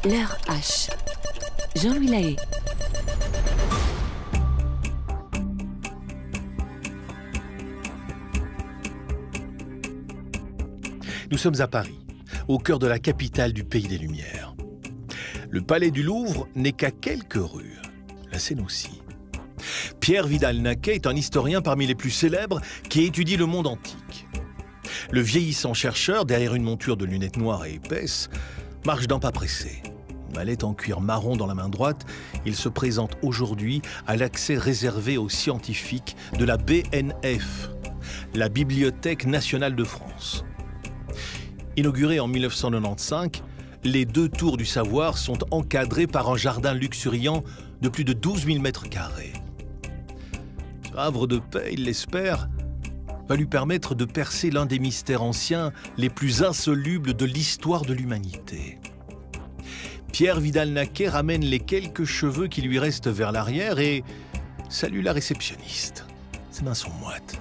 L'heure H. Jean-Louis Lahaye. Nous sommes à Paris, au cœur de la capitale du pays des Lumières. Le palais du Louvre n'est qu'à quelques rues, la Seine aussi. Pierre Vidal-Naquet est un historien parmi les plus célèbres qui étudie le monde antique. Le vieillissant chercheur, derrière une monture de lunettes noires et épaisses, marche d'un pas pressé. Une mallette en cuir marron dans la main droite, il se présente aujourd'hui à l'accès réservé aux scientifiques de la BNF, la Bibliothèque nationale de France. Inaugurée en 1995, les 2 tours du savoir sont encadrées par un jardin luxuriant de plus de 12 000 mètres carrés. Ce havre de paix, il l'espère, va lui permettre de percer l'un des mystères anciens les plus insolubles de l'histoire de l'humanité. Pierre Vidal-Naquet ramène les quelques cheveux qui lui restent vers l'arrière et salue la réceptionniste. Ses mains sont moites.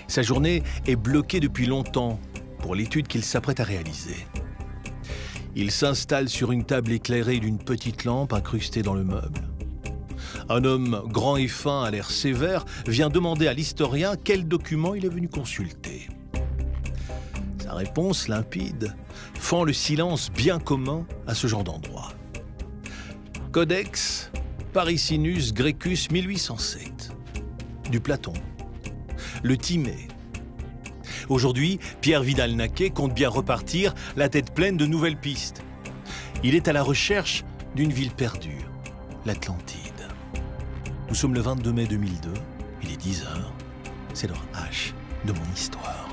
Sa journée est bloquée depuis longtemps pour l'étude qu'il s'apprête à réaliser. Il s'installe sur une table éclairée d'une petite lampe incrustée dans le meuble. Un homme grand et fin, à l'air sévère, vient demander à l'historien quel document il est venu consulter. Sa réponse, limpide, fend le silence bien commun à ce genre d'endroit. Codex Parisinus Graecus 1807, du Platon, le Timée. Aujourd'hui, Pierre Vidal-Naquet compte bien repartir, la tête pleine de nouvelles pistes. Il est à la recherche d'une ville perdue, l'Atlantide. Nous sommes le 22 mai 2002, il est 10h, c'est l'heure H de mon histoire.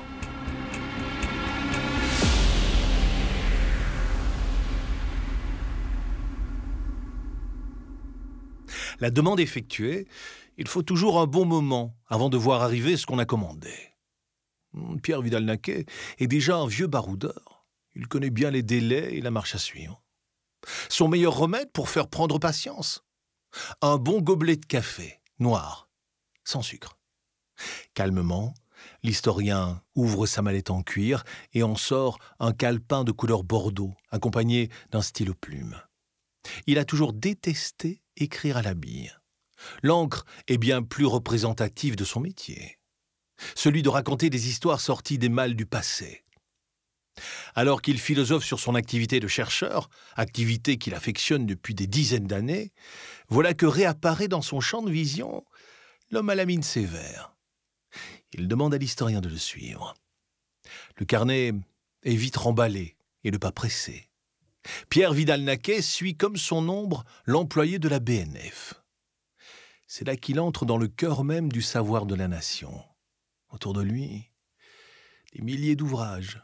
La demande effectuée, il faut toujours un bon moment avant de voir arriver ce qu'on a commandé. Pierre Vidal-Naquet est déjà un vieux baroudeur. Il connaît bien les délais et la marche à suivre. Son meilleur remède pour faire prendre patience, un bon gobelet de café, noir, sans sucre. Calmement, l'historien ouvre sa mallette en cuir et en sort un calepin de couleur bordeaux, accompagné d'un stylo plume. Il a toujours détesté écrire à la bille. L'encre est bien plus représentative de son métier. Celui de raconter des histoires sorties des mâles du passé. Alors qu'il philosophe sur son activité de chercheur, activité qu'il affectionne depuis des dizaines d'années, voilà que réapparaît dans son champ de vision l'homme à la mine sévère. Il demande à l'historien de le suivre. Le carnet est vite remballé et le pas pressé. Pierre Vidal-Naquet suit comme son ombre l'employé de la BNF. C'est là qu'il entre dans le cœur même du savoir de la nation. Autour de lui, des milliers d'ouvrages,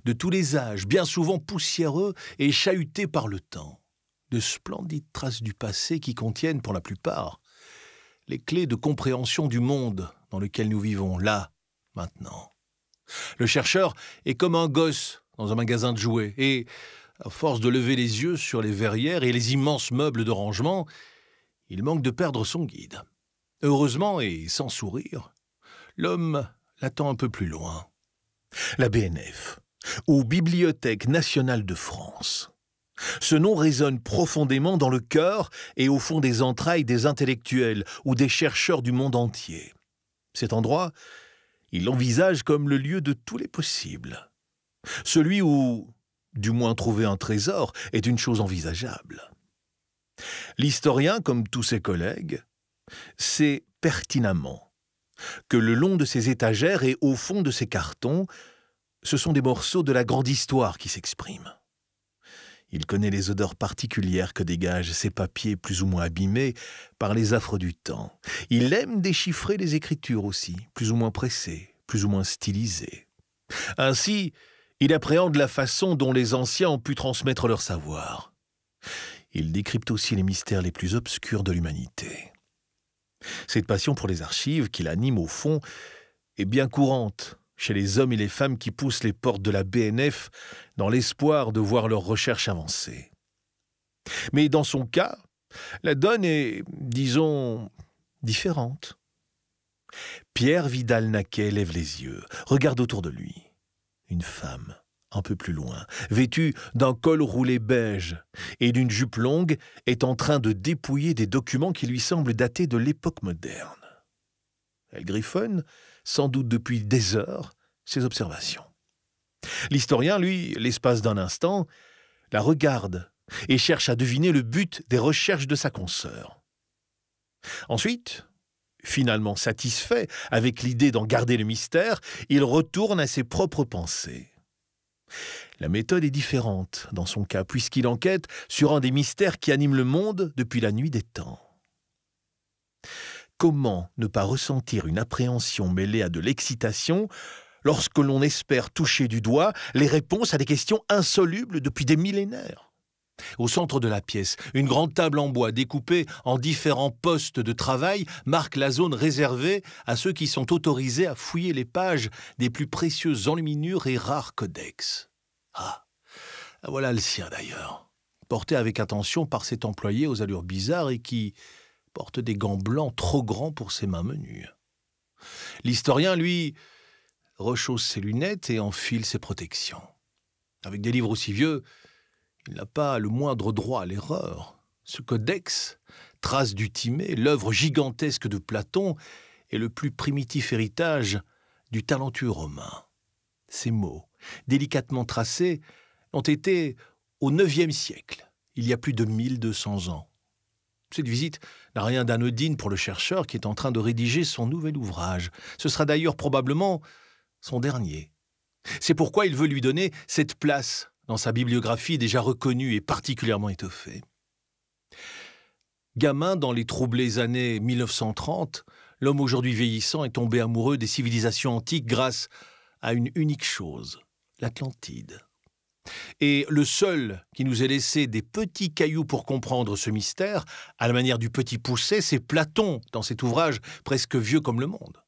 de tous les âges, bien souvent poussiéreux et chahutés par le temps. De splendides traces du passé qui contiennent, pour la plupart, les clés de compréhension du monde dans lequel nous vivons, là, maintenant. Le chercheur est comme un gosse dans un magasin de jouets et, à force de lever les yeux sur les verrières et les immenses meubles de rangement, il manque de perdre son guide. Heureusement et sans sourire, l'homme l'attend un peu plus loin. La BNF, ou Bibliothèque nationale de France. Ce nom résonne profondément dans le cœur et au fond des entrailles des intellectuels ou des chercheurs du monde entier. Cet endroit, il l'envisage comme le lieu de tous les possibles. Celui où, du moins trouver un trésor, est une chose envisageable. L'historien, comme tous ses collègues, sait pertinemment que le long de ses étagères et au fond de ses cartons, ce sont des morceaux de la grande histoire qui s'expriment. Il connaît les odeurs particulières que dégagent ces papiers plus ou moins abîmés par les affres du temps. Il aime déchiffrer les écritures aussi, plus ou moins pressées, plus ou moins stylisées. Ainsi, il appréhende la façon dont les anciens ont pu transmettre leur savoir. Il décrypte aussi les mystères les plus obscurs de l'humanité. Cette passion pour les archives qui l'anime au fond est bien courante chez les hommes et les femmes qui poussent les portes de la BNF dans l'espoir de voir leurs recherches avancer. Mais dans son cas, la donne est, disons, différente. Pierre Vidal-Naquet lève les yeux, regarde autour de lui. Une femme, un peu plus loin, vêtue d'un col roulé beige et d'une jupe longue, est en train de dépouiller des documents qui lui semblent dater de l'époque moderne. Elle griffonne, sans doute depuis des heures, ses observations. L'historien, lui, l'espace d'un instant, la regarde et cherche à deviner le but des recherches de sa consoeur. Ensuite, finalement satisfait avec l'idée d'en garder le mystère, il retourne à ses propres pensées. La méthode est différente dans son cas, puisqu'il enquête sur un des mystères qui animent le monde depuis la nuit des temps. Comment ne pas ressentir une appréhension mêlée à de l'excitation lorsque l'on espère toucher du doigt les réponses à des questions insolubles depuis des millénaires? Au centre de la pièce, une grande table en bois découpée en différents postes de travail marque la zone réservée à ceux qui sont autorisés à fouiller les pages des plus précieuses enluminures et rares codex. Ah, voilà le sien d'ailleurs, porté avec attention par cet employé aux allures bizarres et qui porte des gants blancs trop grands pour ses mains menues. L'historien, lui, rechausse ses lunettes et enfile ses protections. Avec des livres aussi vieux, il n'a pas le moindre droit à l'erreur. Ce codex, trace du Timée, l'œuvre gigantesque de Platon, est le plus primitif héritage du talentueux romain. Ces mots, délicatement tracés, ont été au IXe siècle, il y a plus de 1200 ans. Cette visite n'a rien d'anodine pour le chercheur qui est en train de rédiger son nouvel ouvrage. Ce sera d'ailleurs probablement son dernier. C'est pourquoi il veut lui donner cette place dans sa bibliographie déjà reconnue et particulièrement étoffée. Gamin dans les troublées années 1930, l'homme aujourd'hui vieillissant est tombé amoureux des civilisations antiques grâce à une unique chose, l'Atlantide. Et le seul qui nous ait laissé des petits cailloux pour comprendre ce mystère, à la manière du Petit Poucet, c'est Platon dans cet ouvrage presque vieux comme le monde.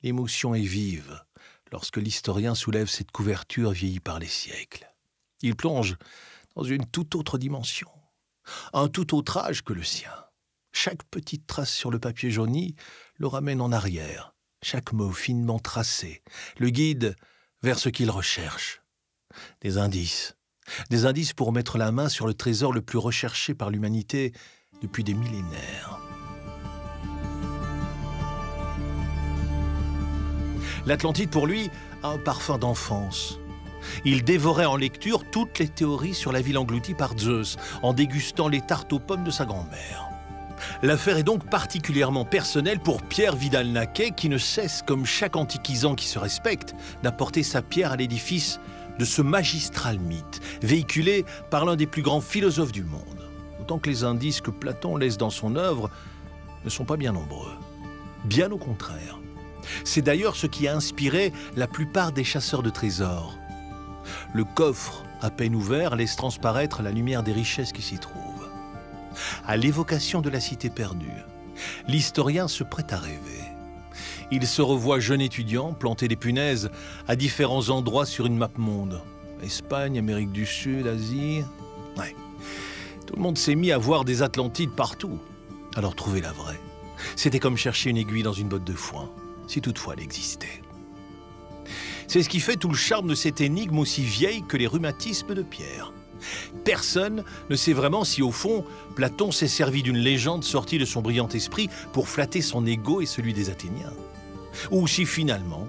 L'émotion est vive lorsque l'historien soulève cette couverture vieillie par les siècles. Il plonge dans une toute autre dimension, un tout autre âge que le sien. Chaque petite trace sur le papier jauni le ramène en arrière, chaque mot finement tracé le guide vers ce qu'il recherche. Des indices pour mettre la main sur le trésor le plus recherché par l'humanité depuis des millénaires. L'Atlantide, pour lui, a un parfum d'enfance. Il dévorait en lecture toutes les théories sur la ville engloutie par Zeus, en dégustant les tartes aux pommes de sa grand-mère. L'affaire est donc particulièrement personnelle pour Pierre Vidal-Naquet, qui ne cesse, comme chaque antiquisant qui se respecte, d'apporter sa pierre à l'édifice de ce magistral mythe, véhiculé par l'un des plus grands philosophes du monde. Autant que les indices que Platon laisse dans son œuvre ne sont pas bien nombreux. Bien au contraire. C'est d'ailleurs ce qui a inspiré la plupart des chasseurs de trésors. Le coffre, à peine ouvert, laisse transparaître la lumière des richesses qui s'y trouvent. À l'évocation de la cité perdue, l'historien se prête à rêver. Il se revoit jeune étudiant, planter des punaises à différents endroits sur une map monde. Espagne, Amérique du Sud, Asie... Ouais. Tout le monde s'est mis à voir des Atlantides partout. Alors trouver la vraie, c'était comme chercher une aiguille dans une botte de foin, si toutefois elle existait. C'est ce qui fait tout le charme de cette énigme aussi vieille que les rhumatismes de Pierre. Personne ne sait vraiment si, au fond, Platon s'est servi d'une légende sortie de son brillant esprit pour flatter son ego et celui des Athéniens. Ou si, finalement,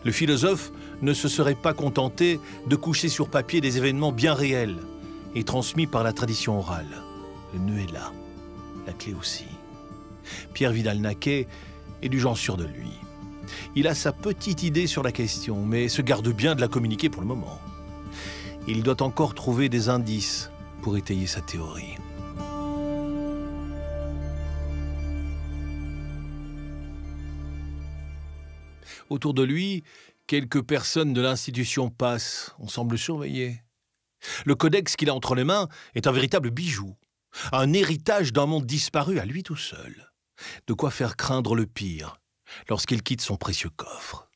le philosophe ne se serait pas contenté de coucher sur papier des événements bien réels et transmis par la tradition orale. Le nœud est là, la clé aussi. Pierre Vidal-Naquet est du genre sûr de lui. Il a sa petite idée sur la question, mais se garde bien de la communiquer pour le moment. Il doit encore trouver des indices pour étayer sa théorie. Autour de lui, quelques personnes de l'institution passent. On semble surveiller. Le codex qu'il a entre les mains est un véritable bijou. Un héritage d'un monde disparu à lui tout seul. De quoi faire craindre le pire lorsqu'il quitte son précieux coffre.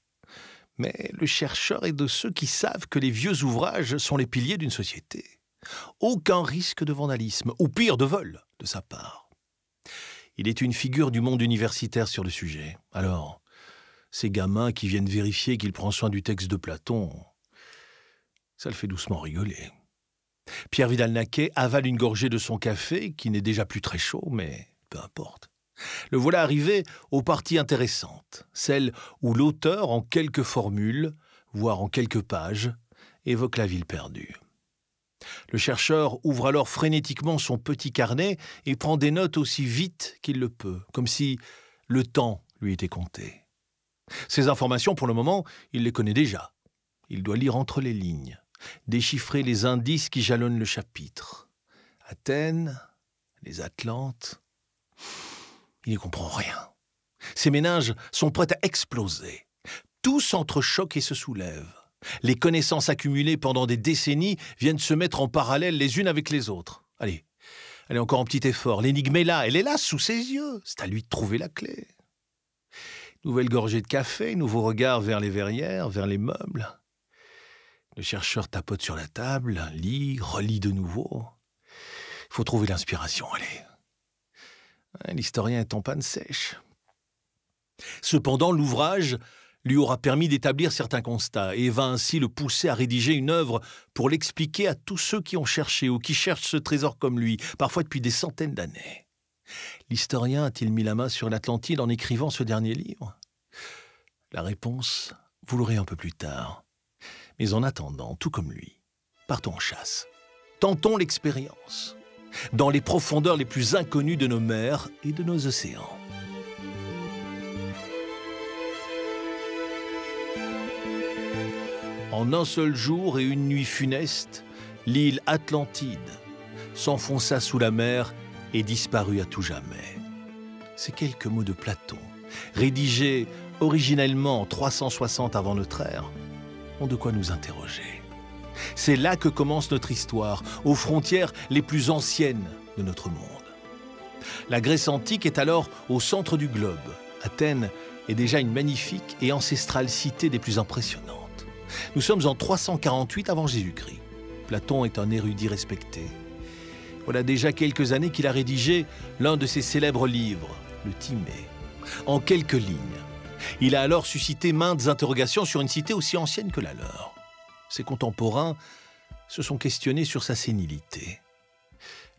Mais le chercheur est de ceux qui savent que les vieux ouvrages sont les piliers d'une société. Aucun risque de vandalisme, ou pire de vol, de sa part. Il est une figure du monde universitaire sur le sujet. Alors, ces gamins qui viennent vérifier qu'il prend soin du texte de Platon, Ça le fait doucement rigoler. Pierre Vidal-Naquet avale une gorgée de son café, qui n'est déjà plus très chaud, mais peu importe. Le voilà arrivé aux parties intéressantes, celles où l'auteur, en quelques formules, voire en quelques pages, évoque la ville perdue. Le chercheur ouvre alors frénétiquement son petit carnet et prend des notes aussi vite qu'il le peut, comme si le temps lui était compté. Ces informations, pour le moment, il les connaît déjà. Il doit lire entre les lignes, déchiffrer les indices qui jalonnent le chapitre. Athènes, les Atlantes... Il n'y comprend rien. Ses méninges sont prêts à exploser. Tout s'entrechoque et se soulève. Les connaissances accumulées pendant des décennies viennent se mettre en parallèle les unes avec les autres. Allez, encore un petit effort. L'énigme est là, elle est là, sous ses yeux. C'est à lui de trouver la clé. Nouvelle gorgée de café, nouveau regard vers les verrières, vers les meubles. Le chercheur tapote sur la table, lit, relit de nouveau. Il faut trouver l'inspiration, allez. L'historien est en panne sèche. Cependant, l'ouvrage lui aura permis d'établir certains constats et va ainsi le pousser à rédiger une œuvre pour l'expliquer à tous ceux qui ont cherché ou qui cherchent ce trésor comme lui, parfois depuis des centaines d'années. L'historien a-t-il mis la main sur l'Atlantide en écrivant ce dernier livre ? La réponse, vous l'aurez un peu plus tard. Mais en attendant, tout comme lui, partons en chasse. Tentons l'expérience dans les profondeurs les plus inconnues de nos mers et de nos océans. En un seul jour et une nuit funeste, l'île Atlantide s'enfonça sous la mer et disparut à tout jamais. Ces quelques mots de Platon, rédigés originellement en 360 avant notre ère, ont de quoi nous interroger. C'est là que commence notre histoire, aux frontières les plus anciennes de notre monde. La Grèce antique est alors au centre du globe. Athènes est déjà une magnifique et ancestrale cité des plus impressionnantes. Nous sommes en 348 avant Jésus-Christ. Platon est un érudit respecté. Voilà déjà quelques années qu'il a rédigé l'un de ses célèbres livres, le Timée, en quelques lignes. Il a alors suscité maintes interrogations sur une cité aussi ancienne que la leur. Ses contemporains se sont questionnés sur sa sénilité.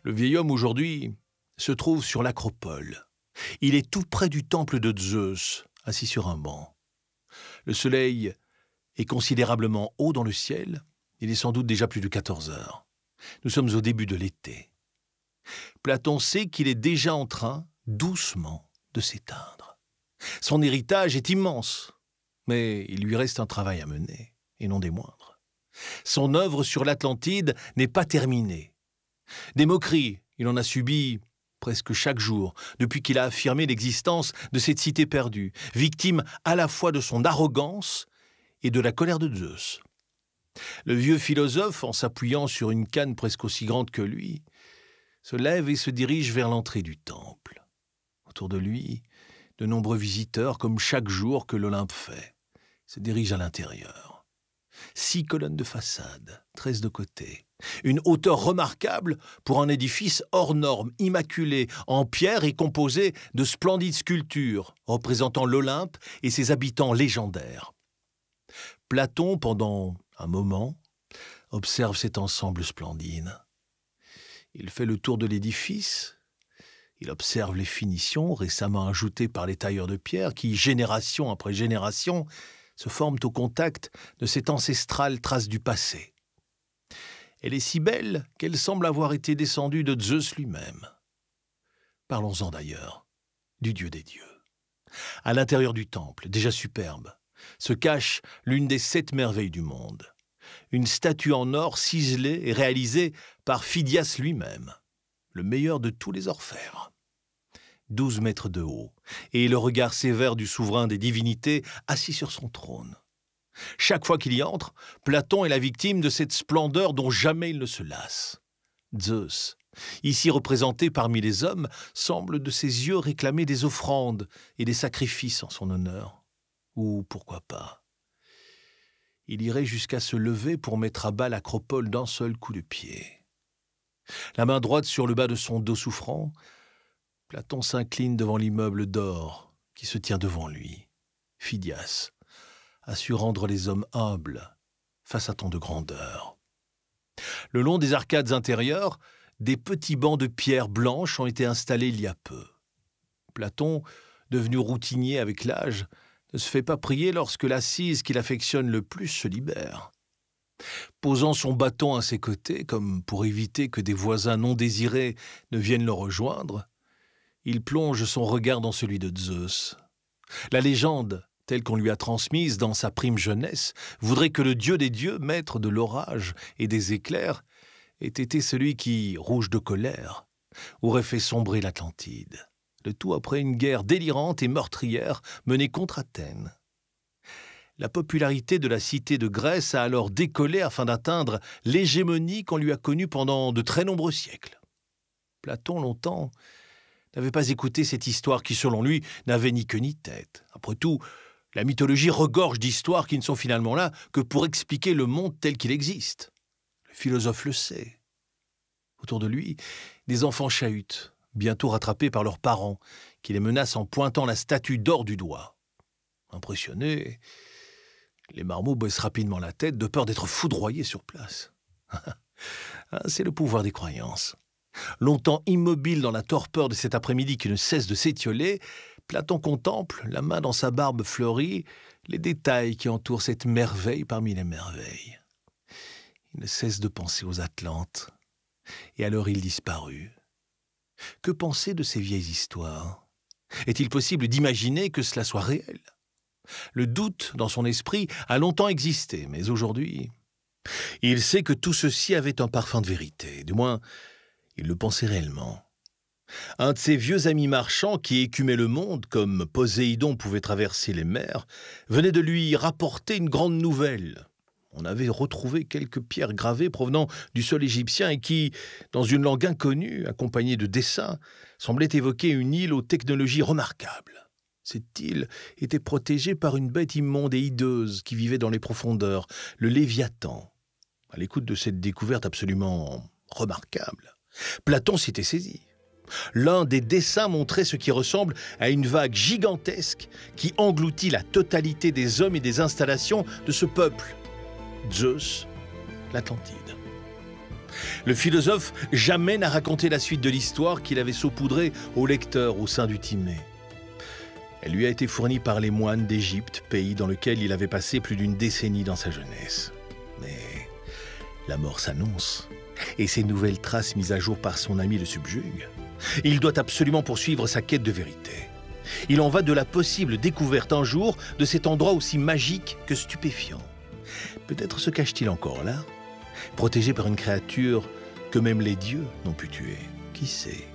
Le vieil homme aujourd'hui se trouve sur l'Acropole. Il est tout près du temple de Zeus, assis sur un banc. Le soleil est considérablement haut dans le ciel. Il est sans doute déjà plus de 14 heures. Nous sommes au début de l'été. Platon sait qu'il est déjà en train, doucement, de s'éteindre. Son héritage est immense, mais il lui reste un travail à mener, et non des moindres. Son œuvre sur l'Atlantide n'est pas terminée. Des moqueries, il en a subi presque chaque jour, depuis qu'il a affirmé l'existence de cette cité perdue, victime à la fois de son arrogance et de la colère de Zeus. Le vieux philosophe, en s'appuyant sur une canne presque aussi grande que lui, se lève et se dirige vers l'entrée du temple. Autour de lui, de nombreux visiteurs, comme chaque jour que l'Olympe fait, se dirigent à l'intérieur. 6 colonnes de façade, 13 de côté. Une hauteur remarquable pour un édifice hors norme, immaculé, en pierre et composé de splendides sculptures représentant l'Olympe et ses habitants légendaires. Platon, pendant un moment, observe cet ensemble splendide. Il fait le tour de l'édifice. Il observe les finitions récemment ajoutées par les tailleurs de pierre qui, génération après génération, se forment au contact de cette ancestrale trace du passé. Elle est si belle qu'elle semble avoir été descendue de Zeus lui-même. Parlons-en d'ailleurs, du dieu des dieux. À l'intérieur du temple, déjà superbe, se cache l'une des 7 merveilles du monde. Une statue en or ciselée et réalisée par Phidias lui-même, le meilleur de tous les orfèvres. 12 mètres de haut, et le regard sévère du souverain des divinités assis sur son trône. Chaque fois qu'il y entre, Platon est la victime de cette splendeur dont jamais il ne se lasse. Zeus, ici représenté parmi les hommes, semble de ses yeux réclamer des offrandes et des sacrifices en son honneur. Ou pourquoi pas, il irait jusqu'à se lever pour mettre à bas l'Acropole d'un seul coup de pied. La main droite sur le bas de son dos souffrant, Platon s'incline devant l'immeuble d'or qui se tient devant lui. Phidias a su rendre les hommes humbles face à tant de grandeur. Le long des arcades intérieures, des petits bancs de pierre blanche ont été installés il y a peu. Platon, devenu routinier avec l'âge, ne se fait pas prier lorsque l'assise qu'il affectionne le plus se libère. Posant son bâton à ses côtés, comme pour éviter que des voisins non désirés ne viennent le rejoindre, il plonge son regard dans celui de Zeus. La légende, telle qu'on lui a transmise dans sa prime jeunesse, voudrait que le dieu des dieux, maître de l'orage et des éclairs, ait été celui qui, rouge de colère, aurait fait sombrer l'Atlantide. Le tout après une guerre délirante et meurtrière menée contre Athènes. La popularité de la cité de Grèce a alors décollé afin d'atteindre l'hégémonie qu'on lui a connue pendant de très nombreux siècles. Platon, longtemps, n'avait pas écouté cette histoire qui, selon lui, n'avait ni queue ni tête. Après tout, la mythologie regorge d'histoires qui ne sont finalement là que pour expliquer le monde tel qu'il existe. Le philosophe le sait. Autour de lui, des enfants chahutent, bientôt rattrapés par leurs parents, qui les menacent en pointant la statue d'or du doigt. Impressionnés, les marmots baissent rapidement la tête de peur d'être foudroyés sur place. C'est le pouvoir des croyances. Longtemps immobile dans la torpeur de cet après-midi qui ne cesse de s'étioler, Platon contemple, la main dans sa barbe fleurie, les détails qui entourent cette merveille parmi les merveilles. Il ne cesse de penser aux Atlantes et à leur île disparue. Que penser de ces vieilles histoires? Est-il possible d'imaginer que cela soit réel? Le doute, dans son esprit, a longtemps existé, mais aujourd'hui, il sait que tout ceci avait un parfum de vérité. Du moins, il le pensait réellement. Un de ses vieux amis marchands qui écumait le monde, comme Poséidon pouvait traverser les mers, venait de lui rapporter une grande nouvelle. On avait retrouvé quelques pierres gravées provenant du sol égyptien et qui, dans une langue inconnue, accompagnée de dessins, semblaient évoquer une île aux technologies remarquables. Cette île était protégée par une bête immonde et hideuse qui vivait dans les profondeurs, le Léviathan. À l'écoute de cette découverte absolument remarquable, Platon s'était saisi. L'un des dessins montrait ce qui ressemble à une vague gigantesque qui engloutit la totalité des hommes et des installations de ce peuple. Zeus, l'Atlantide. Le philosophe jamais n'a raconté la suite de l'histoire qu'il avait saupoudrée au lecteur au sein du Timée. Elle lui a été fournie par les moines d'Égypte, pays dans lequel il avait passé plus d'une décennie dans sa jeunesse. Mais la mort s'annonce, et ces nouvelles traces mises à jour par son ami le subjuguent. Il doit absolument poursuivre sa quête de vérité. Il en va de la possible découverte un jour de cet endroit aussi magique que stupéfiant. Peut-être se cache-t-il encore là, protégé par une créature que même les dieux n'ont pu tuer. Qui sait?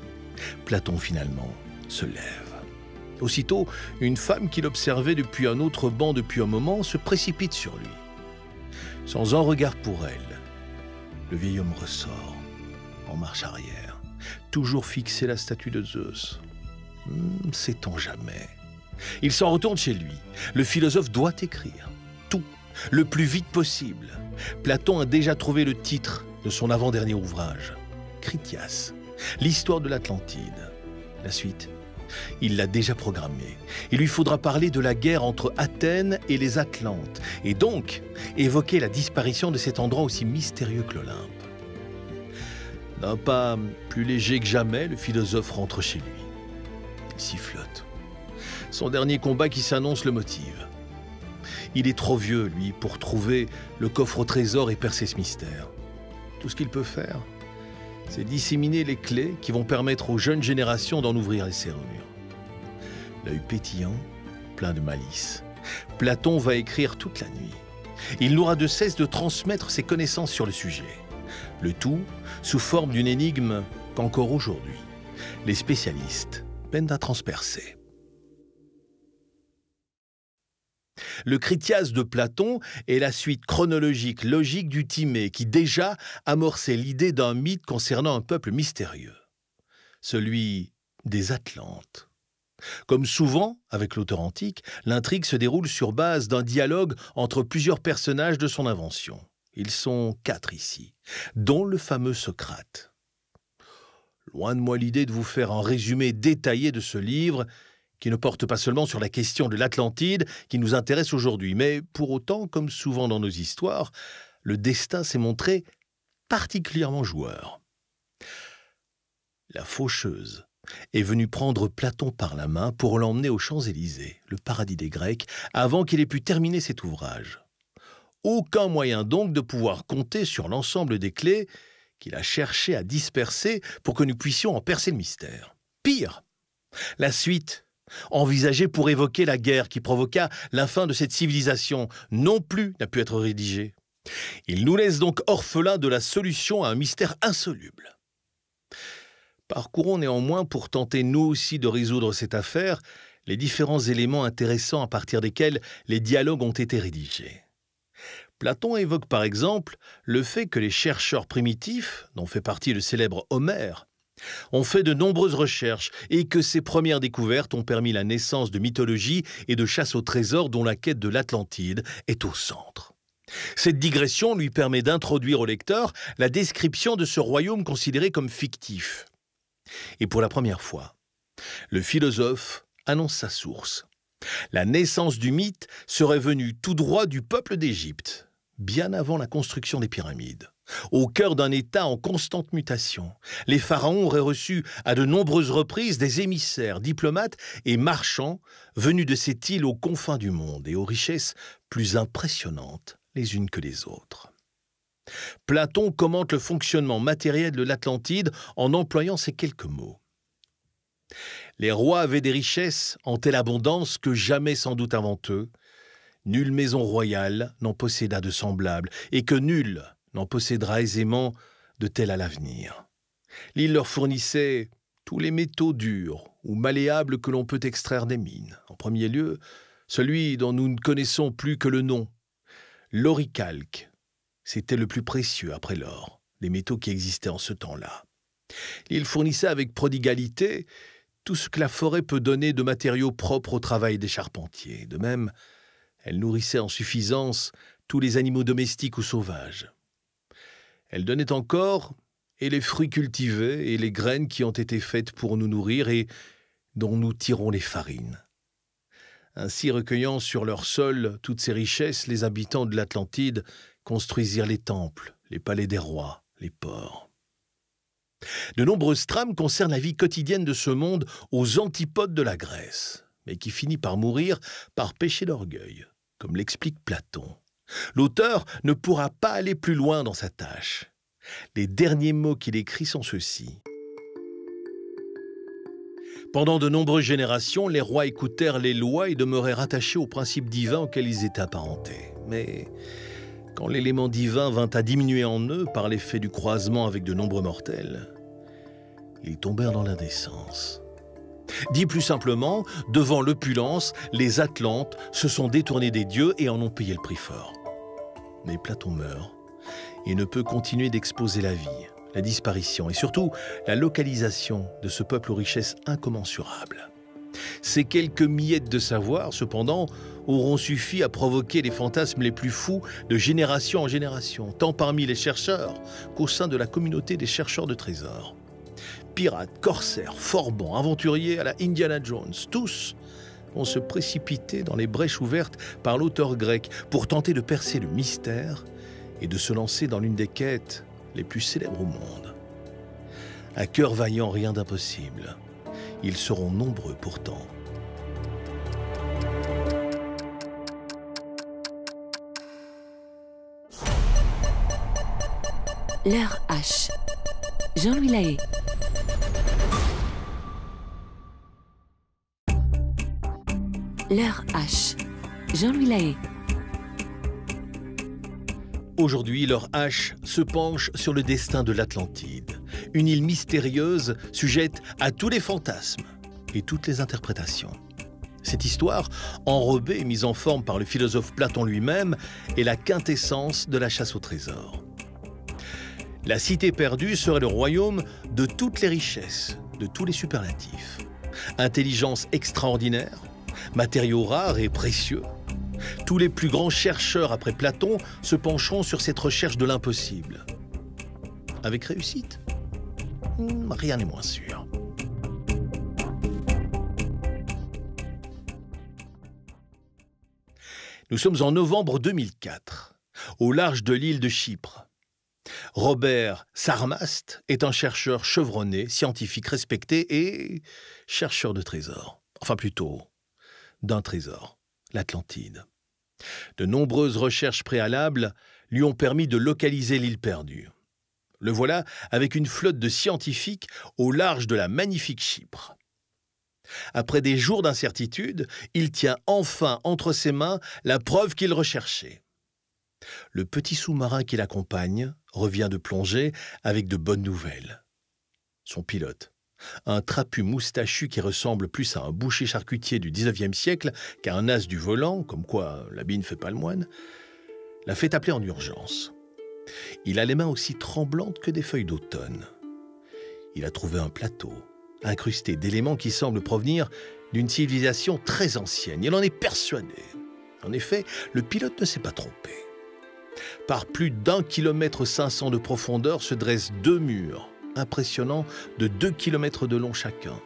Platon finalement se lève. Aussitôt, une femme qu'il observait depuis un autre banc depuis un moment se précipite sur lui. Sans un regard pour elle, le vieil homme ressort, en marche arrière, toujours fixé la statue de Zeus. Sait-on jamais? Il s'en retourne chez lui. Le philosophe doit écrire. Tout, le plus vite possible. Platon a déjà trouvé le titre de son avant-dernier ouvrage. Critias, l'histoire de l'Atlantide. La suite, il l'a déjà programmée. Il lui faudra parler de la guerre entre Athènes et les Atlantes, et donc évoquer la disparition de cet endroit aussi mystérieux que l'Olympe. D'un pas plus léger que jamais, le philosophe rentre chez lui. Il sifflote. Son dernier combat qui s'annonce le motive. Il est trop vieux, lui, pour trouver le coffre au trésor et percer ce mystère. Tout ce qu'il peut faire, c'est disséminer les clés qui vont permettre aux jeunes générations d'en ouvrir les serrures. L'œil pétillant, plein de malice, Platon va écrire toute la nuit. Il n'aura de cesse de transmettre ses connaissances sur le sujet. Le tout sous forme d'une énigme qu'encore aujourd'hui, les spécialistes peinent à transpercer. Le Critias de Platon est la suite chronologique logique du Timée qui déjà amorçait l'idée d'un mythe concernant un peuple mystérieux, celui des Atlantes. Comme souvent avec l'auteur antique, l'intrigue se déroule sur base d'un dialogue entre plusieurs personnages de son invention. Ils sont 4 ici, dont le fameux Socrate. Loin de moi l'idée de vous faire un résumé détaillé de ce livre qui ne porte pas seulement sur la question de l'Atlantide qui nous intéresse aujourd'hui, mais pour autant, comme souvent dans nos histoires, le destin s'est montré particulièrement joueur. La faucheuse est venue prendre Platon par la main pour l'emmener aux Champs-Élysées, le paradis des Grecs, avant qu'il ait pu terminer cet ouvrage. Aucun moyen donc de pouvoir compter sur l'ensemble des clés qu'il a cherché à disperser pour que nous puissions en percer le mystère. Pire, la suite, envisagée pour évoquer la guerre qui provoqua la fin de cette civilisation, non plus n'a pu être rédigée. Il nous laisse donc orphelins de la solution à un mystère insoluble. Parcourons néanmoins, pour tenter nous aussi de résoudre cette affaire, les différents éléments intéressants à partir desquels les dialogues ont été rédigés. Platon évoque par exemple le fait que les chercheurs primitifs, dont fait partie le célèbre Homère, ont fait de nombreuses recherches et que ces premières découvertes ont permis la naissance de mythologies et de chasse au trésor dont la quête de l'Atlantide est au centre. Cette digression lui permet d'introduire au lecteur la description de ce royaume considéré comme fictif. Et pour la première fois, le philosophe annonce sa source. La naissance du mythe serait venue tout droit du peuple d'Égypte, bien avant la construction des pyramides. Au cœur d'un État en constante mutation, les pharaons auraient reçu à de nombreuses reprises des émissaires, diplomates et marchands venus de cette île aux confins du monde et aux richesses plus impressionnantes les unes que les autres. Platon commente le fonctionnement matériel de l'Atlantide en employant ces quelques mots. Les rois avaient des richesses en telle abondance que jamais sans doute avant eux, nulle maison royale n'en posséda de semblable, et que nul n'en possédera aisément de tel à l'avenir. L'île leur fournissait tous les métaux durs ou malléables que l'on peut extraire des mines. En premier lieu, celui dont nous ne connaissons plus que le nom, l'oricalque. C'était le plus précieux après l'or, les métaux qui existaient en ce temps-là. L'île fournissait avec prodigalité tout ce que la forêt peut donner de matériaux propres au travail des charpentiers. De même, elle nourrissait en suffisance tous les animaux domestiques ou sauvages. Elle donnait encore et les fruits cultivés et les graines qui ont été faites pour nous nourrir et dont nous tirons les farines. Ainsi, recueillant sur leur sol toutes ces richesses, les habitants de l'Atlantide construisirent les temples, les palais des rois, les ports. De nombreuses trames concernent la vie quotidienne de ce monde aux antipodes de la Grèce, mais qui finit par mourir par péché d'orgueil, comme l'explique Platon. L'auteur ne pourra pas aller plus loin dans sa tâche. Les derniers mots qu'il écrit sont ceux-ci. Pendant de nombreuses générations, les rois écoutèrent les lois et demeurèrent attachés aux principes divins auxquels ils étaient apparentés. Mais quand l'élément divin vint à diminuer en eux par l'effet du croisement avec de nombreux mortels, ils tombèrent dans l'indécence. Dit plus simplement, devant l'opulence, les Atlantes se sont détournés des dieux et en ont payé le prix fort. Mais Platon meurt et ne peut continuer d'exposer la vie, la disparition et surtout la localisation de ce peuple aux richesses incommensurables. Ces quelques miettes de savoir, cependant, auront suffi à provoquer les fantasmes les plus fous de génération en génération, tant parmi les chercheurs qu'au sein de la communauté des chercheurs de trésors. Pirates, corsaires, forbans, aventuriers à la Indiana Jones, tous vont se précipiter dans les brèches ouvertes par l'auteur grec pour tenter de percer le mystère et de se lancer dans l'une des quêtes les plus célèbres au monde. À cœur vaillant, rien d'impossible. Ils seront nombreux pourtant. L'heure H. Jean-Louis Lahaye. L'heure H. Jean-Louis Lahaye. Aujourd'hui, l'heure H se penche sur le destin de l'Atlantide, une île mystérieuse sujette à tous les fantasmes et toutes les interprétations. Cette histoire, enrobée et mise en forme par le philosophe Platon lui-même, est la quintessence de la chasse au trésor. La cité perdue serait le royaume de toutes les richesses, de tous les superlatifs. Intelligence extraordinaire, matériaux rares et précieux. Tous les plus grands chercheurs après Platon se pencheront sur cette recherche de l'impossible. Avec réussite ? Rien n'est moins sûr. Nous sommes en novembre 2004, au large de l'île de Chypre. Robert Sarmast est un chercheur chevronné, scientifique respecté et chercheur de trésors. Enfin plutôt, d'un trésor, l'Atlantide. De nombreuses recherches préalables lui ont permis de localiser l'île perdue. Le voilà avec une flotte de scientifiques au large de la magnifique Chypre. Après des jours d'incertitude, il tient enfin entre ses mains la preuve qu'il recherchait. Le petit sous-marin qui l'accompagne revient de plongée avec de bonnes nouvelles. Son pilote, un trapu moustachu qui ressemble plus à un boucher charcutier du XIXe siècle qu'à un as du volant, comme quoi l'habit ne fait pas le moine, l'a fait appeler en urgence. Il a les mains aussi tremblantes que des feuilles d'automne. Il a trouvé un plateau, incrusté d'éléments qui semblent provenir d'une civilisation très ancienne. Il en est persuadé. En effet, le pilote ne s'est pas trompé. Par plus d'1,5 km de profondeur se dressent 2 murs, impressionnants de 2 km de long chacun.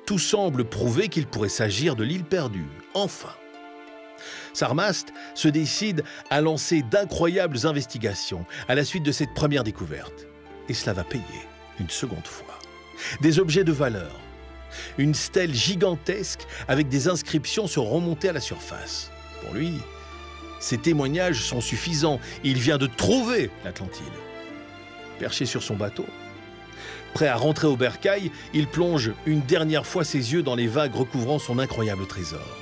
Tout semble prouver qu'il pourrait s'agir de l'île perdue. Enfin, Sarmast se décide à lancer d'incroyables investigations à la suite de cette première découverte. Et cela va payer une seconde fois. Des objets de valeur. Une stèle gigantesque avec des inscriptions sont remontées à la surface. Pour lui, ces témoignages sont suffisants. Il vient de trouver l'Atlantide. Perché sur son bateau, prêt à rentrer au bercail, il plonge une dernière fois ses yeux dans les vagues recouvrant son incroyable trésor.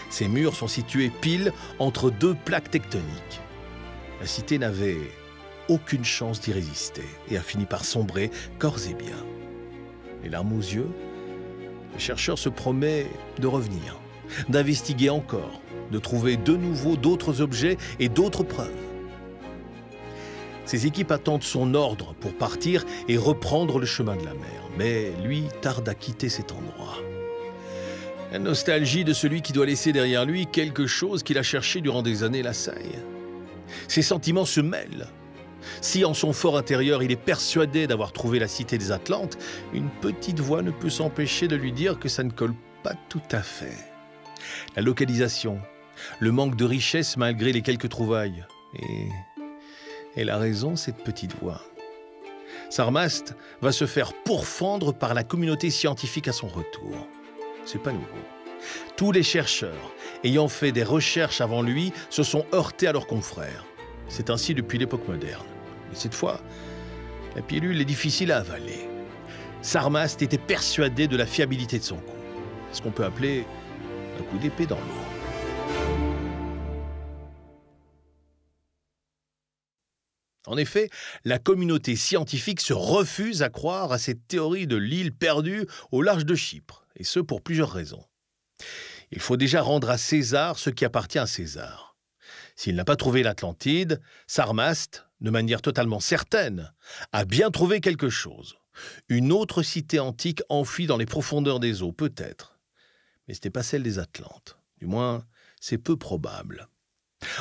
Ces murs sont situés pile entre 2 plaques tectoniques. La cité n'avait aucune chance d'y résister et a fini par sombrer corps et biens. Les larmes aux yeux, le chercheur se promet de revenir, d'investiguer encore, de trouver de nouveau d'autres objets et d'autres preuves. Ses équipes attendent son ordre pour partir et reprendre le chemin de la mer. Mais lui tarde à quitter cet endroit. La nostalgie de celui qui doit laisser derrière lui quelque chose qu'il a cherché durant des années l'assaille. Ses sentiments se mêlent. Si en son fort intérieur il est persuadé d'avoir trouvé la cité des Atlantes, une petite voix ne peut s'empêcher de lui dire que ça ne colle pas tout à fait. La localisation, le manque de richesse malgré les quelques trouvailles. Et elle a raison, cette petite voix. Sarmast va se faire pourfendre par la communauté scientifique à son retour. C'est pas nouveau. Tous les chercheurs ayant fait des recherches avant lui se sont heurtés à leurs confrères. C'est ainsi depuis l'époque moderne. Mais cette fois, la pilule est difficile à avaler. Sarmast était persuadé de la fiabilité de son coup. Ce qu'on peut appeler un coup d'épée dans l'eau. En effet, la communauté scientifique se refuse à croire à cette théorie de l'île perdue au large de Chypre, et ce pour plusieurs raisons. Il faut déjà rendre à César ce qui appartient à César. S'il n'a pas trouvé l'Atlantide, Sarmast, de manière totalement certaine, a bien trouvé quelque chose. Une autre cité antique enfouie dans les profondeurs des eaux, peut-être. Mais ce n'était pas celle des Atlantes. Du moins, c'est peu probable.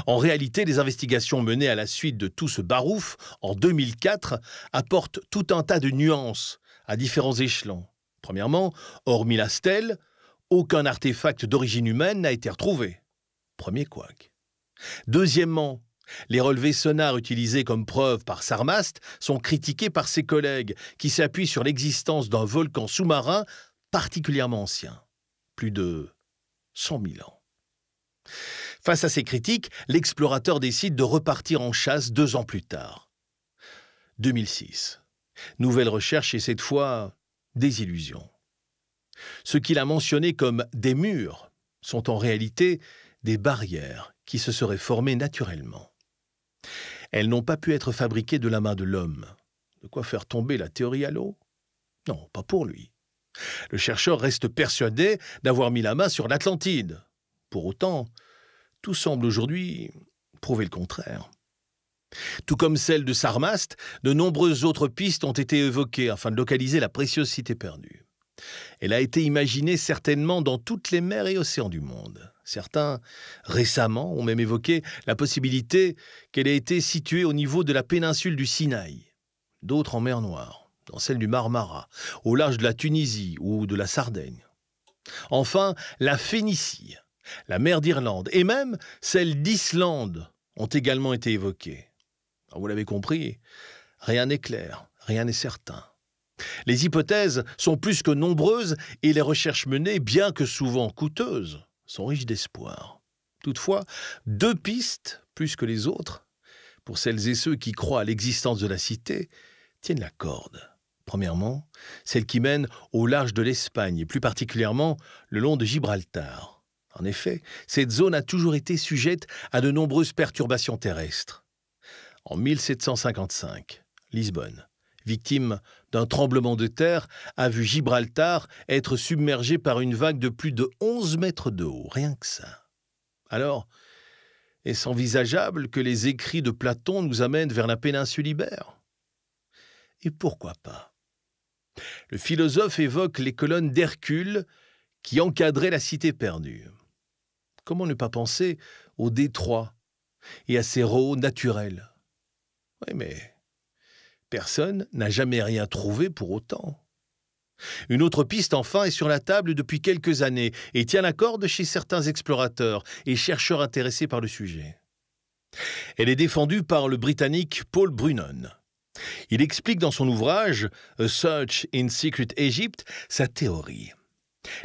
En réalité, les investigations menées à la suite de tout ce barouf, en 2004, apportent tout un tas de nuances à différents échelons. Premièrement, hormis la stèle, aucun artefact d'origine humaine n'a été retrouvé. Premier couac. Deuxièmement, les relevés sonars utilisés comme preuve par Sarmast sont critiqués par ses collègues qui s'appuient sur l'existence d'un volcan sous-marin particulièrement ancien, plus de 100 000 ans. Face à ces critiques, l'explorateur décide de repartir en chasse 2 ans plus tard. 2006. Nouvelle recherche et cette fois, désillusion. Ce qu'il a mentionné comme des murs sont en réalité des barrières qui se seraient formées naturellement. Elles n'ont pas pu être fabriquées de la main de l'homme. De quoi faire tomber la théorie à l'eau? Non, pas pour lui. Le chercheur reste persuadé d'avoir mis la main sur l'Atlantide. Pour autant, tout semble aujourd'hui prouver le contraire. Tout comme celle de Sarmast, de nombreuses autres pistes ont été évoquées afin de localiser la précieuse cité perdue. Elle a été imaginée certainement dans toutes les mers et océans du monde. Certains, récemment, ont même évoqué la possibilité qu'elle ait été située au niveau de la péninsule du Sinaï. D'autres en mer Noire, dans celle du Marmara, au large de la Tunisie ou de la Sardaigne. Enfin, la Phénicie, La mer d'Irlande et même celle d'Islande ont également été évoquées. Alors, vous l'avez compris, rien n'est clair, rien n'est certain. Les hypothèses sont plus que nombreuses et les recherches menées, bien que souvent coûteuses, sont riches d'espoir. Toutefois, 2 pistes, plus que les autres, pour celles et ceux qui croient à l'existence de la cité, tiennent la corde. Premièrement, celle qui mène au large de l'Espagne et plus particulièrement le long de Gibraltar. En effet, cette zone a toujours été sujette à de nombreuses perturbations terrestres. En 1755, Lisbonne, victime d'un tremblement de terre, a vu Gibraltar être submergé par une vague de plus de 11 mètres de haut, rien que ça. Alors, est-ce envisageable que les écrits de Platon nous amènent vers la péninsule ibère? Et pourquoi pas? Le philosophe évoque les colonnes d'Hercule qui encadraient la cité perdue. Comment ne pas penser aux détroits et à ces rots naturels? Oui, mais personne n'a jamais rien trouvé pour autant. Une autre piste, enfin, est sur la table depuis quelques années et tient la corde chez certains explorateurs et chercheurs intéressés par le sujet. Elle est défendue par le Britannique Paul Brunon. Il explique dans son ouvrage « A Search in Secret Egypt » sa théorie.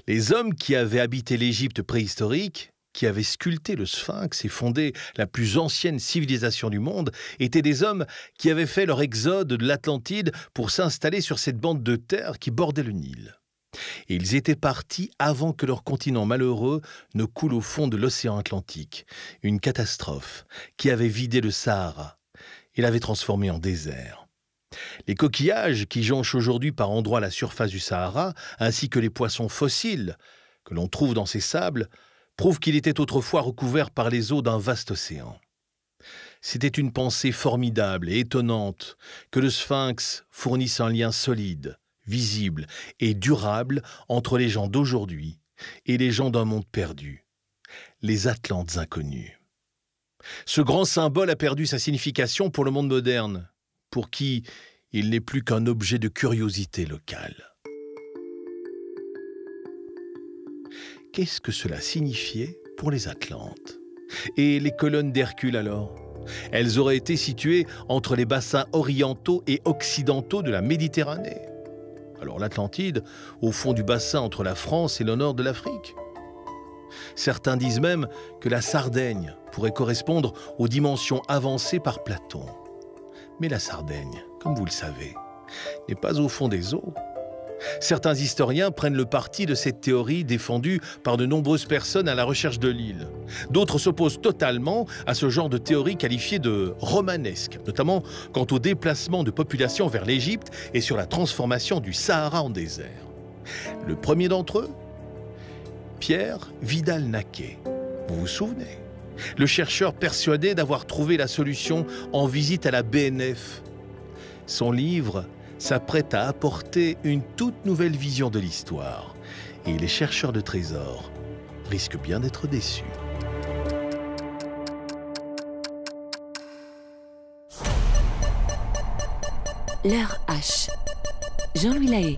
Les hommes qui avaient habité l'Égypte préhistorique, qui avaient sculpté le Sphinx et fondé la plus ancienne civilisation du monde, étaient des hommes qui avaient fait leur exode de l'Atlantide pour s'installer sur cette bande de terre qui bordait le Nil. Et ils étaient partis avant que leur continent malheureux ne coule au fond de l'océan Atlantique, une catastrophe qui avait vidé le Sahara et l'avait transformé en désert. Les coquillages qui jonchent aujourd'hui par endroits la surface du Sahara, ainsi que les poissons fossiles que l'on trouve dans ces sables, prouvent qu'il était autrefois recouvert par les eaux d'un vaste océan. C'était une pensée formidable et étonnante que le Sphinx fournisse un lien solide, visible et durable entre les gens d'aujourd'hui et les gens d'un monde perdu, les Atlantes inconnus. Ce grand symbole a perdu sa signification pour le monde moderne, pour qui il n'est plus qu'un objet de curiosité locale. Qu'est-ce que cela signifiait pour les Atlantes? Et les colonnes d'Hercule alors? Elles auraient été situées entre les bassins orientaux et occidentaux de la Méditerranée. Alors l'Atlantide, au fond du bassin entre la France et le nord de l'Afrique. Certains disent même que la Sardaigne pourrait correspondre aux dimensions avancées par Platon. Mais la Sardaigne, comme vous le savez, n'est pas au fond des eaux. Certains historiens prennent le parti de cette théorie défendue par de nombreuses personnes à la recherche de l'île. D'autres s'opposent totalement à ce genre de théorie qualifiée de romanesque, notamment quant au déplacement de populations vers l'Égypte et sur la transformation du Sahara en désert. Le premier d'entre eux, Pierre Vidal-Naquet. Vous vous souvenez? Le chercheur persuadé d'avoir trouvé la solution en visite à la BNF. Son livre s'apprête à apporter une toute nouvelle vision de l'histoire. Et les chercheurs de trésors risquent bien d'être déçus. L'heure H. Jean-Louis Lahaye.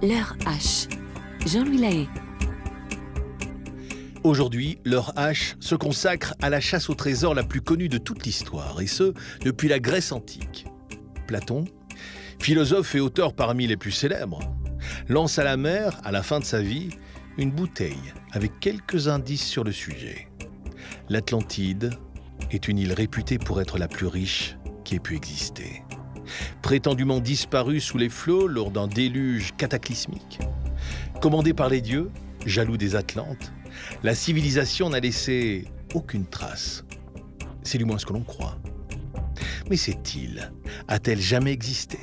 L'heure H. Jean-Louis Lahaye. Aujourd'hui, l'heure H se consacre à la chasse au trésor la plus connue de toute l'histoire, et ce, depuis la Grèce antique. Platon, philosophe et auteur parmi les plus célèbres, lance à la mer, à la fin de sa vie, une bouteille avec quelques indices sur le sujet. L'Atlantide est une île réputée pour être la plus riche qui ait pu exister. Prétendument disparue sous les flots lors d'un déluge cataclysmique. Commandée par les dieux, jaloux des Atlantes, la civilisation n'a laissé aucune trace. C'est du moins ce que l'on croit. Mais cette île a-t-elle jamais existé?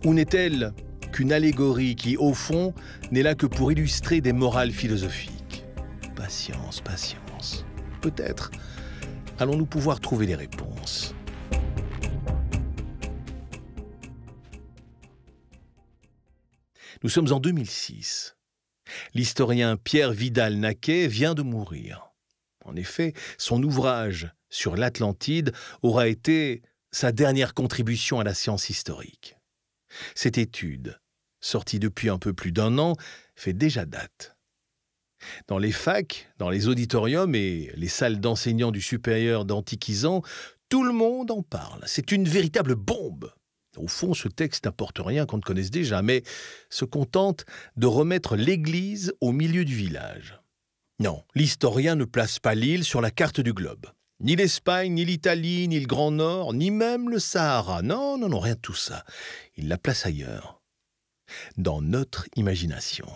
Ou n'est-elle qu'une allégorie qui, au fond, n'est là que pour illustrer des morales philosophiques? Patience, patience. Peut-être allons-nous pouvoir trouver des réponses. Nous sommes en 2006. L'historien Pierre Vidal-Naquet vient de mourir. En effet, son ouvrage sur l'Atlantide aura été sa dernière contribution à la science historique. Cette étude sorti depuis un peu plus d'1 an, fait déjà date. Dans les facs, dans les auditoriums et les salles d'enseignants du supérieur d'Antiquizan, tout le monde en parle. C'est une véritable bombe. Au fond, ce texte n'apporte rien qu'on ne connaisse déjà, mais se contente de remettre l'église au milieu du village. Non, l'historien ne place pas l'île sur la carte du globe. Ni l'Espagne, ni l'Italie, ni le Grand Nord, ni même le Sahara. Non, non, non, rien de tout ça. Il la place ailleurs, dans notre imagination.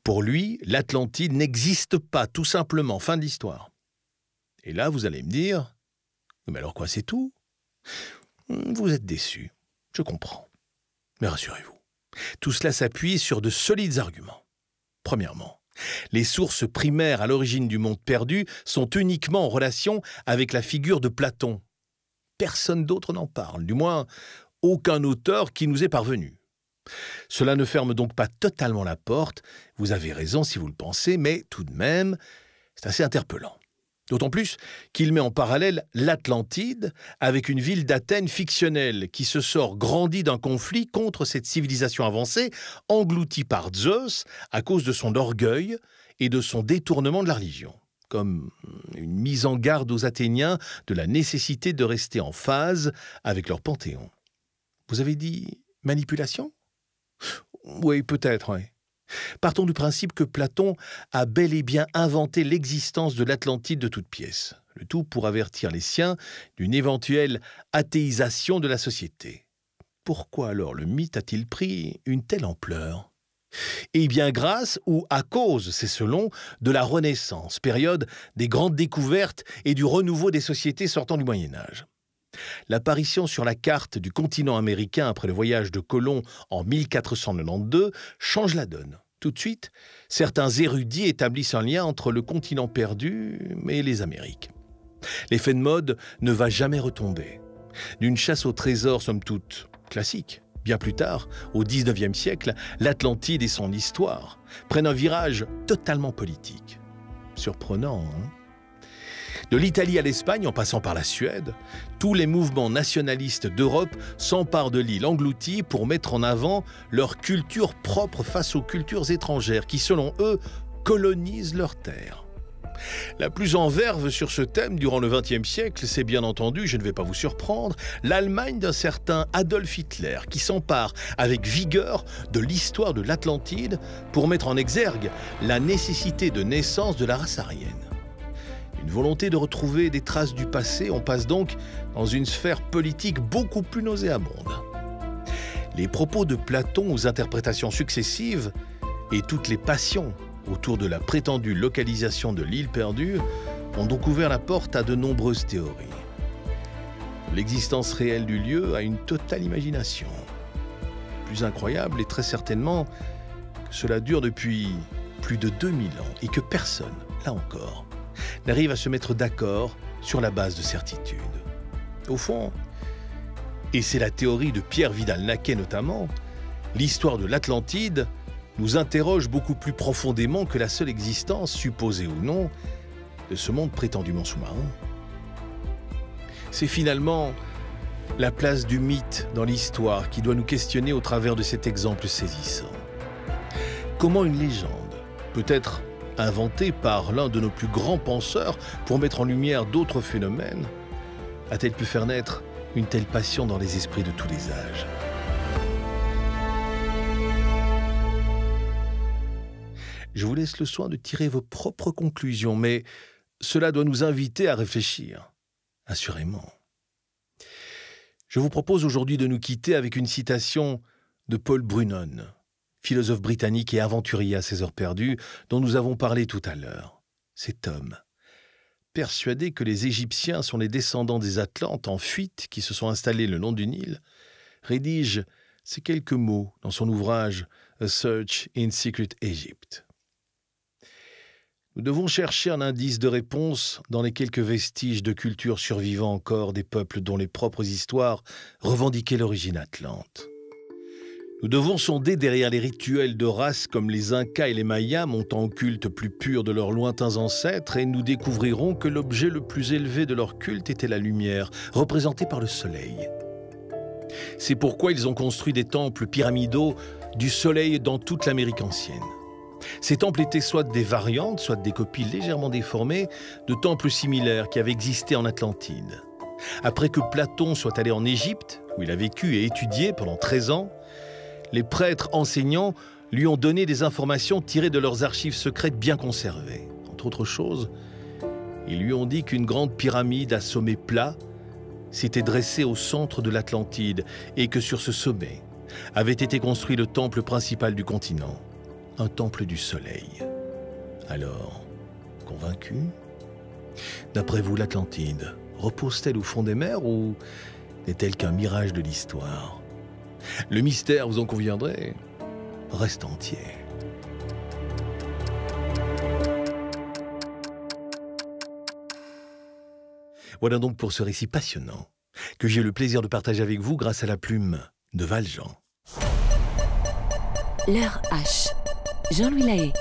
Pour lui, l'Atlantide n'existe pas, tout simplement, fin de l'histoire. Et là, vous allez me dire, mais alors quoi, c'est tout? Vous êtes déçus, je comprends. Mais rassurez-vous, tout cela s'appuie sur de solides arguments. Premièrement, les sources primaires à l'origine du monde perdu sont uniquement en relation avec la figure de Platon. Personne d'autre n'en parle, du moins aucun auteur qui nous est parvenu. Cela ne ferme donc pas totalement la porte, vous avez raison si vous le pensez, mais tout de même, c'est assez interpellant. D'autant plus qu'il met en parallèle l'Atlantide avec une ville d'Athènes fictionnelle qui se sort grandie d'un conflit contre cette civilisation avancée, engloutie par Zeus à cause de son orgueil et de son détournement de la religion, comme une mise en garde aux Athéniens de la nécessité de rester en phase avec leur panthéon. Vous avez dit manipulation? Oui, peut-être, oui. Partons du principe que Platon a bel et bien inventé l'existence de l'Atlantide de toutes pièces, le tout pour avertir les siens d'une éventuelle athéisation de la société. Pourquoi alors le mythe a-t-il pris une telle ampleur? Eh bien grâce ou à cause, c'est selon, de la Renaissance, période des grandes découvertes et du renouveau des sociétés sortant du Moyen-Âge. L'apparition sur la carte du continent américain après le voyage de Colomb en 1492 change la donne. Tout de suite, certains érudits établissent un lien entre le continent perdu et les Amériques. L'effet de mode ne va jamais retomber. D'une chasse au trésor somme toute classique, bien plus tard, au XIXe siècle, l'Atlantide et son histoire prennent un virage totalement politique. Surprenant, hein? De l'Italie à l'Espagne, en passant par la Suède, tous les mouvements nationalistes d'Europe s'emparent de l'île engloutie pour mettre en avant leur culture propre face aux cultures étrangères qui, selon eux, colonisent leurs terres. La plus en verve sur ce thème durant le XXe siècle, c'est bien entendu, je ne vais pas vous surprendre, l'Allemagne d'un certain Adolf Hitler qui s'empare avec vigueur de l'histoire de l'Atlantide pour mettre en exergue la nécessité de naissance de la race aryenne. Une volonté de retrouver des traces du passé, on passe donc dans une sphère politique beaucoup plus nauséabonde. Les propos de Platon aux interprétations successives et toutes les passions autour de la prétendue localisation de l'île perdue ont donc ouvert la porte à de nombreuses théories. L'existence réelle du lieu a une totale imagination. Plus incroyable est très certainement que cela dure depuis plus de 2000 ans et que personne, là encore, n'arrive à se mettre d'accord sur la base de certitudes. Au fond, et c'est la théorie de Pierre Vidal-Naquet notamment, l'histoire de l'Atlantide nous interroge beaucoup plus profondément que la seule existence, supposée ou non, de ce monde prétendument sous-marin. C'est finalement la place du mythe dans l'histoire qui doit nous questionner au travers de cet exemple saisissant. Comment une légende peut être inventée par l'un de nos plus grands penseurs pour mettre en lumière d'autres phénomènes, a-t-elle pu faire naître une telle passion dans les esprits de tous les âges? Je vous laisse le soin de tirer vos propres conclusions, mais cela doit nous inviter à réfléchir, assurément. Je vous propose aujourd'hui de nous quitter avec une citation de Paul Brunon, philosophe britannique et aventurier à ses heures perdues, dont nous avons parlé tout à l'heure. Cet homme, persuadé que les Égyptiens sont les descendants des Atlantes en fuite qui se sont installés le long du Nil, rédige ces quelques mots dans son ouvrage « A Search in Secret Egypt ». Nous devons chercher un indice de réponse dans les quelques vestiges de culture survivants encore des peuples dont les propres histoires revendiquaient l'origine atlante. Nous devons sonder derrière les rituels de races comme les Incas et les Mayas montant au culte plus pur de leurs lointains ancêtres et nous découvrirons que l'objet le plus élevé de leur culte était la lumière, représentée par le soleil. C'est pourquoi ils ont construit des temples pyramidaux du soleil dans toute l'Amérique ancienne. Ces temples étaient soit des variantes, soit des copies légèrement déformées de temples similaires qui avaient existé en Atlantide. Après que Platon soit allé en Égypte, où il a vécu et étudié pendant 13 ans, les prêtres enseignants lui ont donné des informations tirées de leurs archives secrètes bien conservées. Entre autres choses, ils lui ont dit qu'une grande pyramide à sommet plat s'était dressée au centre de l'Atlantide et que sur ce sommet avait été construit le temple principal du continent, un temple du soleil. Alors, convaincu? D'après vous, l'Atlantide repose-t-elle au fond des mers ou n'est-elle qu'un mirage de l'histoire? Le mystère, vous en conviendrez, reste entier. Voilà donc pour ce récit passionnant que j'ai eu le plaisir de partager avec vous grâce à la plume de Valjean. L'heure H. Jean-Louis Lahaye.